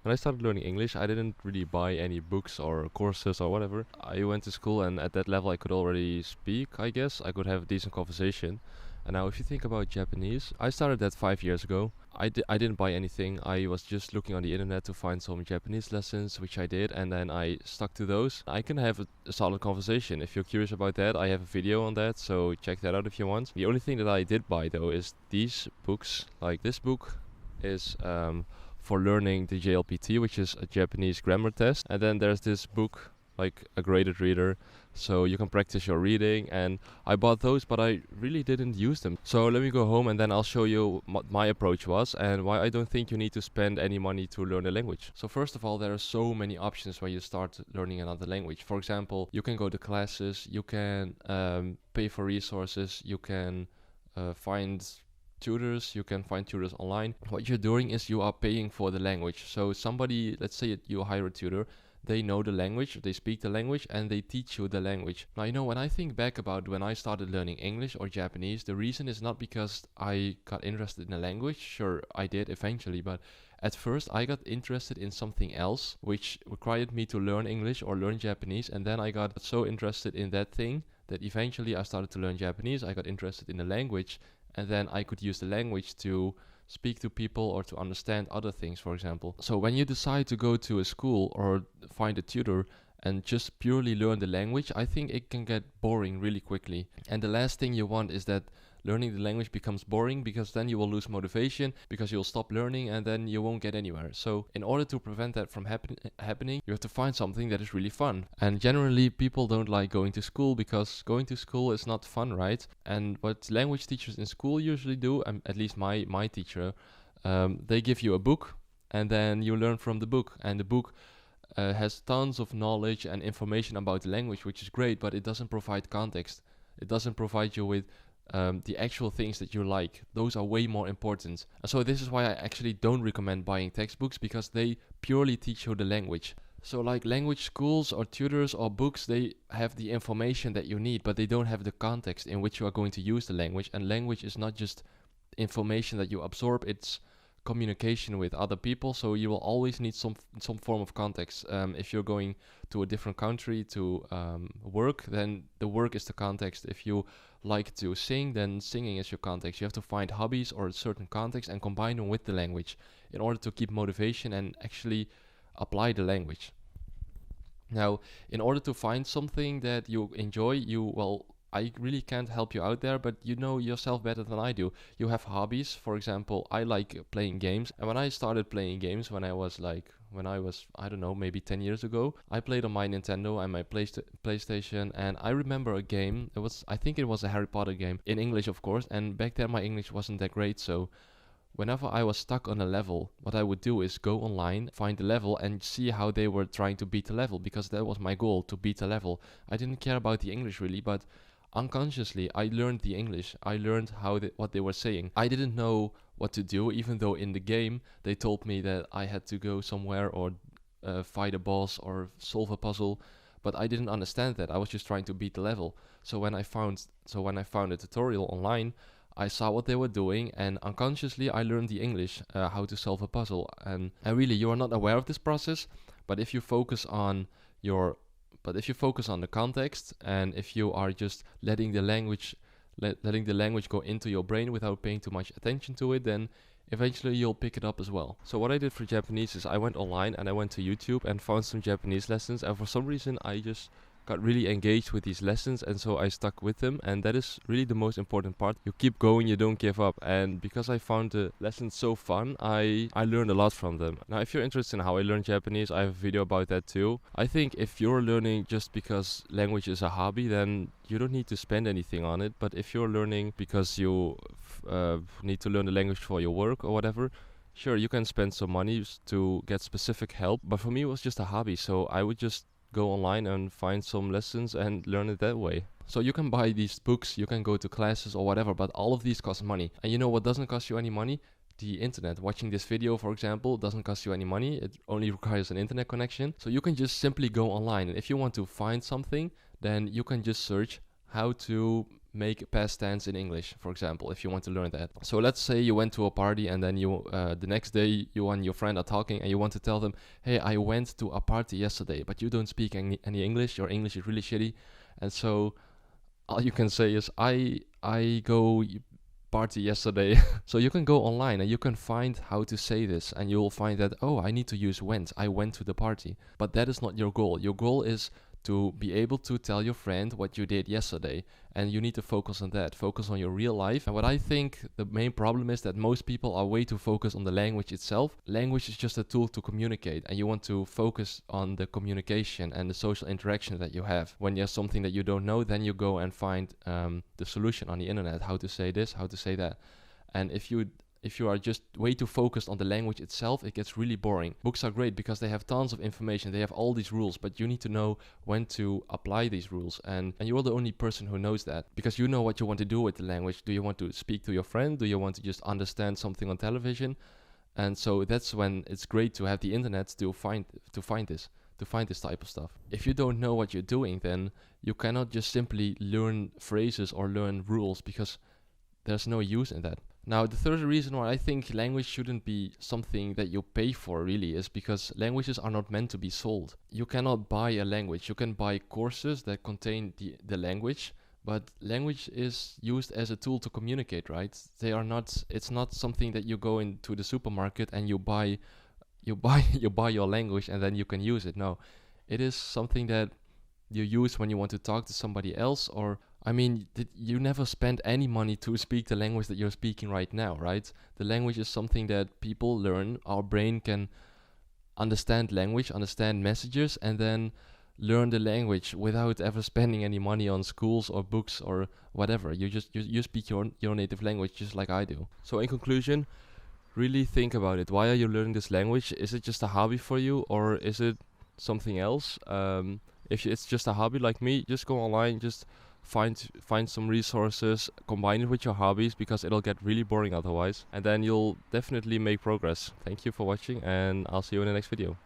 when I started learning English, I didn't really buy any books or courses or whatever. I went to school, and at that level, I could already speak, I guess. I could have a decent conversation. And now, if you think about Japanese, I started that 5 years ago. I didn't buy anything. I was just looking on the internet to find some Japanese lessons, which I did, and then I stuck to those. I can have a solid conversation. If you're curious about that, I have a video on that, so check that out if you want. The only thing that I did buy, though, is these books. Like this book is for learning the JLPT, which is a Japanese grammar test. And then there's this book, like a graded reader, so you can practice your reading. And I bought those, but I really didn't use them. So let me go home and then I'll show you what my approach was and why I don't think you need to spend any money to learn a language. So first of all, there are so many options when you start learning another language. For example, you can go to classes, you can pay for resources, you can find tutors, you can find tutors online. What you're doing is you are paying for the language. So somebody, let's say you hire a tutor, they know the language, they speak the language, and they teach you the language. Now, when I think back about when I started learning English or Japanese, the reason is not because I got interested in a language. Sure, I did eventually, but at first I got interested in something else, which required me to learn English or learn Japanese, and then I got so interested in that thing that eventually I started to learn Japanese. I got interested in the language, and then I could use the language to speak to people or to understand other things, for example. So when you decide to go to a school or find a tutor and just purely learn the language, I think it can get boring really quickly. And the last thing you want is that learning the language becomes boring, because then you will lose motivation, because you'll stop learning and then you won't get anywhere. So in order to prevent that from happening, you have to find something that is really fun. And generally people don't like going to school because going to school is not fun, right? And what language teachers in school usually do, at least my teacher, they give you a book and then you learn from the book. And the book has tons of knowledge and information about the language, which is great, but it doesn't provide context. It doesn't provide you with the actual things that you like. Those are way more important. And so this is why I actually don't recommend buying textbooks, because they purely teach you the language. So like language schools or tutors or books, they have the information that you need, but they don't have the context in which you are going to use the language. And language is not just information that you absorb, it's communication with other people, so you will always need some form of context. If you're going to a different country to work, then the work is the context. If you like to sing, then singing is your context. You have to find hobbies or a certain context and combine them with the language in order to keep motivation and actually apply the language. Now, in order to find something that you enjoy, I really can't help you out there, but you know yourself better than I do. You have hobbies. For example, I like playing games. And when I started playing games, when I was, I don't know, maybe 10 years ago, I played on my Nintendo and my PlayStation. And I remember a game. I think it was a Harry Potter game, in English, of course. And back then my English wasn't that great. So whenever I was stuck on a level, what I would do is go online, find the level, and see how they were trying to beat the level, because that was my goal, to beat the level. I didn't care about the English really, but unconsciously I learned the English. I learned what they were saying. I didn't know what to do, even though in the game they told me that I had to go somewhere or fight a boss or solve a puzzle, but I didn't understand that. I was just trying to beat the level. So when I found a tutorial online, I saw what they were doing, and unconsciously I learned the English, how to solve a puzzle. And really, you are not aware of this process, but if you focus on the context, and if you are just letting the language go into your brain without paying too much attention to it, then eventually you'll pick it up as well. So what I did for Japanese is I went online and I went to YouTube and found some Japanese lessons, and for some reason I just got really engaged with these lessons, and so I stuck with them. And that is really the most important part. You keep going, you don't give up. And because I found the lessons so fun, I learned a lot from them. Now, if you're interested in how I learned Japanese, I have a video about that too. I think if you're learning just because language is a hobby, then you don't need to spend anything on it. But if you're learning because you need to learn the language for your work or whatever, sure, you can spend some money to get specific help. But for me, it was just a hobby, so I would just go online and find some lessons and learn it that way. So you can buy these books, you can go to classes or whatever, but all of these cost money. And you know what doesn't cost you any money? The internet. Watching this video, for example, doesn't cost you any money. It only requires an internet connection. So you can just simply go online, and if you want to find something, then you can just search how to make past tense in English, for example, if you want to learn that. So let's say you went to a party and then you the next day you and your friend are talking and you want to tell them, hey, I went to a party yesterday, but you don't speak any English. Your English is really shitty, and so all you can say is I go party yesterday. So you can go online and you can find how to say this, and you'll find that, oh, I need to use went. I went to the party. But that is not your goal. Your goal is to be able to tell your friend what you did yesterday, and you need to focus on that. Focus on your real life. And what I think the main problem is that most people are way too focused on the language itself. Language is just a tool to communicate, and you want to focus on the communication and the social interaction that you have. When there's something that you don't know, then you go and find the solution on the internet, how to say this, how to say that. And if you are just way too focused on the language itself, it gets really boring. Books are great because they have tons of information, they have all these rules, but you need to know when to apply these rules, and you are the only person who knows that, because you know what you want to do with the language. Do you want to speak to your friend? Do you want to just understand something on television? And so that's when it's great to have the internet to find this type of stuff. If you don't know what you're doing, then you cannot just simply learn phrases or learn rules, because there's no use in that. Now, the third reason why I think language shouldn't be something that you pay for really is because languages are not meant to be sold. You cannot buy a language. You can buy courses that contain the language, but language is used as a tool to communicate, right? It's not something that you go into the supermarket and you buy your language and then you can use it. No, it is something that you use when you want to talk to somebody else, or you never spend any money to speak the language that you're speaking right now, right? The language is something that people learn. Our brain can understand language, understand messages, and then learn the language without ever spending any money on schools or books or whatever. You speak your native language just like I do. So in conclusion, really think about it. Why are you learning this language? Is it just a hobby for you, or is it something else? If it's just a hobby like me, just go online, just find some resources, combine it with your hobbies, because it'll get really boring otherwise, and then you'll definitely make progress. Thank you for watching, and I'll see you in the next video.